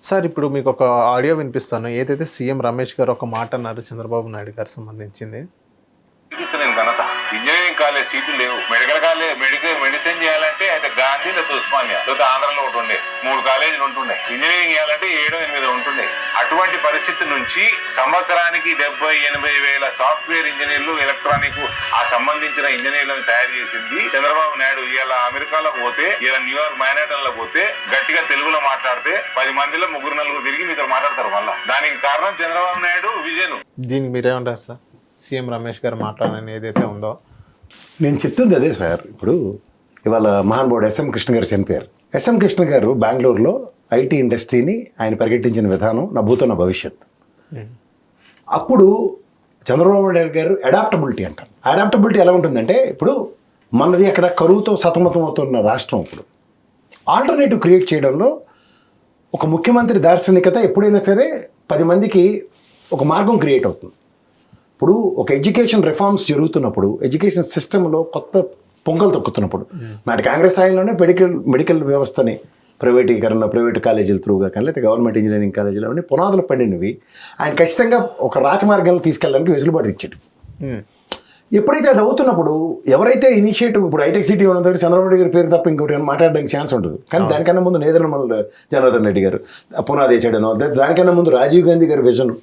Sir ఇప్పుడు మీకు ఒక ఆడియో వినిపిస్తాను. ఏదైతే సీఎం రమేష్ గారు ఒక మాట అన్నారు చంద్రబాబు నాయుడు గారికి సంబంధించింది. ఘనత ఇంజనీరింగ్ కాలేజ్ సీట్లు లేవు. మెడికల్ కాలేజ్ మెడిసిన్ చేయాలంటే అయితే గాంధీ లేదా ఉస్మానియా లేదా ఆంధ్రలో ఒకటి ఉండే 3 కాలేజీలు ఉంటుండే. ఇంజనీరింగ్ చేయాలంటే 7-8 ఉంటుండే. అటువంటి పరిస్థితి నుంచి సంవత్సరానికి 70-80 వేల సాఫ్ట్వేర్ ఇంజనీర్లు, ఎలక్ట్రానిక్ ఆ సంబంధించిన ఇంజనీర్లను తయారు చేసింది చంద్రబాబు నాయుడు. ఇలా అమెరికాలోకి పోతే, ఇలా న్యూయార్క్ మ్యాన్హాటన్ లో పోతే గట్టిగా తెలుగులో మాట్లాడితే 10 మందిలో 3-4 తిరిగి మీతో మాట్లాడతారు. మళ్ళా దానికి కారణం చంద్రబాబు నాయుడు విజన్. దీనికి మీరేమంటారు సార్? సీఎం రమేష్ గారు మాట్లాడని ఏదైతే ఉందో నేను చెప్తుంది అదే సార్. ఇప్పుడు ఇవాళ మహానుభావుడు ఎస్ఎం కృష్ణ గారు చనిపోయారు. ఎస్ఎం కృష్ణ గారు బెంగళూరులో ఐటీ ఇండస్ట్రీని ఆయన ప్రకటించిన విధానం నా భూతో నా భవిష్యత్. అప్పుడు చంద్రబాబు నాయుడు గారు అడాప్టబిలిటీ అంటారు. అడాప్టబిలిటీ ఎలా ఉంటుందంటే, ఇప్పుడు మనది అక్కడ కరువుతో సతమతం అవుతున్న రాష్ట్రం. ఇప్పుడు ఆల్టర్నేటివ్ క్రియేట్ చేయడంలో ఒక ముఖ్యమంత్రి దార్శనికత ఎప్పుడైనా సరే 10 మందికి ఒక మార్గం క్రియేట్ అవుతుంది. ఇప్పుడు ఒక ఎడ్యుకేషన్ రిఫార్మ్స్ జరుగుతున్నప్పుడు, ఎడ్యుకేషన్ సిస్టంలో కొత్త పొంగలు తొక్కుతున్నప్పుడు, నాటి కాంగ్రెస్ స్థాయిలోనే మెడికల్ వ్యవస్థని ప్రైవేటీకరణ, ప్రైవేట్ కాలేజీల త్రూగా కానీ లేకపోతే గవర్నమెంట్ ఇంజనీరింగ్ కాలేజీలు అవన్నీ పునాదులు పడినవి. ఆయన ఖచ్చితంగా ఒక రాజమార్గంలో తీసుకెళ్ళడానికి వెసులుబాటు ఇచ్చాడు. ఎప్పుడైతే అది అవుతున్నప్పుడు ఎవరైతే ఇనిషియేటివ్, ఇప్పుడు హైటెక్ సిటీ ఉన్న దగ్గర చంద్రబాబు నాయుడు గారి పేరు తప్ప ఇంకోటి మాట్లాడడానికి ఛాన్స్ ఉంటుంది. కానీ దానికన్నా ముందు నేదురుమల్ల జనార్దన్ రెడ్డి గారు పునాది వేసాడనో, దానికన్నా ముందు రాజీవ్ గాంధీ గారి విజన్.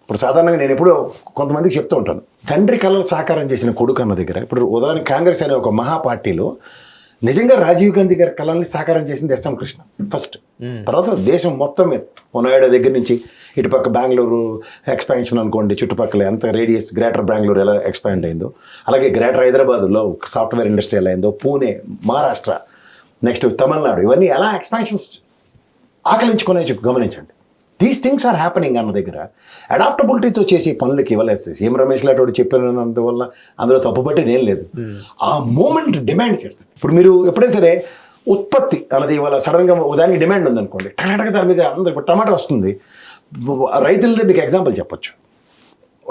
ఇప్పుడు సాధారణంగా నేను ఎప్పుడూ కొంతమందికి చెప్తూ ఉంటాను, తండ్రి కళలు సాకారం చేసిన కొడుకు అన్న దగ్గర. ఇప్పుడు ఉదాహరణ కాంగ్రెస్ అనే ఒక మహా పార్టీలో నిజంగా రాజీవ్ గాంధీ గారి కళల్ని సాకారం చేసింది ఎస్ఎం కృష్ణ ఫస్ట్. తర్వాత దేశం మొత్తం మీద నోయిడా దగ్గర నుంచి ఇటుపక్క బెంగళూరు ఎక్స్పాన్షన్ అనుకోండి, చుట్టుపక్కల ఎంత రేడియస్ గ్రేటర్ బెంగళూరు ఎలా ఎక్స్పాండ్ అయిందో, అలాగే గ్రేటర్ హైదరాబాద్లో సాఫ్ట్వేర్ ఇండస్ట్రీ ఎలా అయిందో, పూణే, మహారాష్ట్ర, నెక్స్ట్ తమిళనాడు, ఇవన్నీ ఎలా ఎక్స్పాన్షన్స్ ఆకలించుకునే గమనించండి. దీస్ థింగ్స్ ఆర్ హ్యాపెనింగ్ అన్న దగ్గర అడాప్టబిలిటీతో చేసే పనులకి ఇవ్వలేదు. సీఎం రమేష్ లాంటి చెప్పినందువల్ల అందులో తప్పుపట్టేది ఏం లేదు. ఆ మూమెంట్ డిమాండ్ చేస్తుంది. ఇప్పుడు మీరు ఎప్పుడైతే సరే ఉత్పత్తి అన్నది ఇవాళ సడన్గా దానికి డిమాండ్ ఉందనుకోండి, టమాటా దాని మీద అందరూ ఇప్పుడు టమాటా వస్తుంది. రైతులదే మీకు ఎగ్జాంపుల్ చెప్పొచ్చు.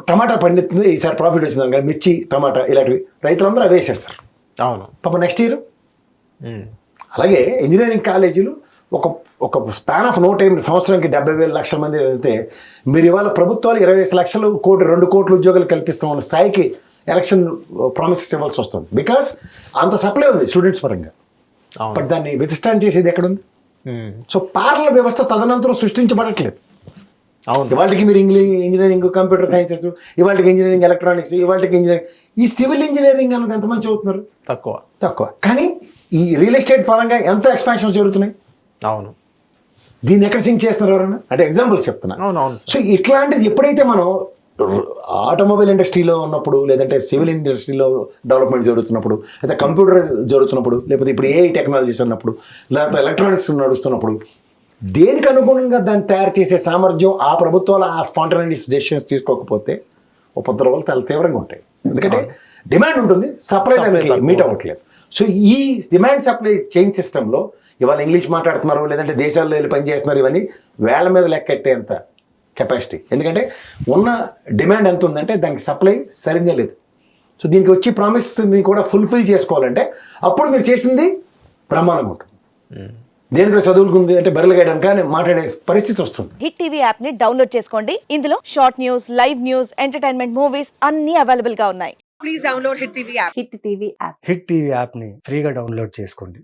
టమాటా పండిస్తుంది, ఈసారి ప్రాఫిట్ వచ్చింది కానీ మిర్చి, టమాటా ఇలాంటివి రైతులందరూ అవే వేసేస్తారు. అవును పాప నెక్స్ట్ ఇయర్. అలాగే ఇంజనీరింగ్ కాలేజీలు ఒక స్పాన్ ఆఫ్ నో టైం సంవత్సరానికి 70,000 లక్షల మంది వెళ్తే, మీరు ఇవాళ ప్రభుత్వాలు 25 లక్షలు 2 కోట్ల ఉద్యోగాలు కల్పిస్తామన్న స్థాయికి ఎలక్షన్ ప్రామిసెస్ ఇవ్వాల్సి వస్తుంది. బికాస్ అంత సప్లై ఉంది స్టూడెంట్స్ పరంగా. బట్ దాన్ని విత్స్టాండ్ చేసేది ఎక్కడుంది? సో పార్లర్ వ్యవస్థ తదనంతరం సృష్టించబడట్లేదు. అవును, ఇవాళకి మీరు ఇంజనీరింగ్, కంప్యూటర్ సైన్సెస్, ఇవాళకి ఇంజనీరింగ్ ఎలక్ట్రానిక్స్, ఇవాళకి ఇంజనీరింగ్, ఈ సివిల్ ఇంజనీరింగ్ అన్నది ఎంతమంది చదువుతున్నారు? తక్కువ. కానీ ఈ రియల్ ఎస్టేట్ పరంగా ఎంత ఎక్స్పాన్షన్స్ జరుగుతున్నాయి. అవును, దీన్ని ఎక్కడ సింక్ చేస్తున్నారు ఎవరన్నా అంటే ఎగ్జాంపుల్స్ చెప్తున్నా. సో ఇట్లాంటిది ఎప్పుడైతే మనం ఆటోమొబైల్ ఇండస్ట్రీలో ఉన్నప్పుడు, లేదంటే సివిల్ ఇండస్ట్రీలో డెవలప్మెంట్ జరుగుతున్నప్పుడు, లేదా కంప్యూటర్ జరుగుతున్నప్పుడు, లేకపోతే ఇప్పుడు ఏఐ టెక్నాలజీస్ అన్నప్పుడు, లేకపోతే ఎలక్ట్రానిక్స్ నడుస్తున్నప్పుడు, దేనికి అనుగుణంగా దాన్ని తయారు చేసే సామర్థ్యం ఆ ప్రభుత్వాలు ఆ స్పాంటేనియస్ డెసిషన్స్ తీసుకోకపోతే ఉపద్రవాలు చాలా తీవ్రంగా ఉంటాయి. ఎందుకంటే డిమాండ్ ఉంటుంది, సప్లై మీట్ అవ్వట్లేదు. సో ఈ డిమాండ్ సప్లై చైన్ సిస్టంలో ఇవాళ ఇంగ్లీష్ మాట్లాడుతున్నారు, లేదంటే దేశాల్లో వెళ్ళి పనిచేస్తున్నారు, ఇవన్నీ వేళ్ల మీద లెక్కెట్టేంత కెపాసిటీ. ఎందుకంటే ఉన్న డిమాండ్ ఎంత ఉందంటే దానికి సప్లై సరిగ్గా లేదు. సో దీనికి వచ్చి ప్రామిస్ని కూడా ఫుల్ఫిల్ చేసుకోవాలంటే అప్పుడు మీరు చేసింది బ్రహ్మాండంగా ఉంటుంది. దేనికి చదువుకుంది అంటే బెరలు గేయడానికి కానీ మాట్లాడే పరిస్థితి వస్తుంది. హిట్ టీవీ యాప్ ని డౌన్లోడ్ చేసుకోండి. ఇందులో short news, live news, entertainment movies అన్ని అవైలబుల్ గా ఉన్నాయి. Please download hit TV app. Hit TV app. Hit TV యాప్ని ఫ్రీగా డౌన్లోడ్ చేసుకోండి.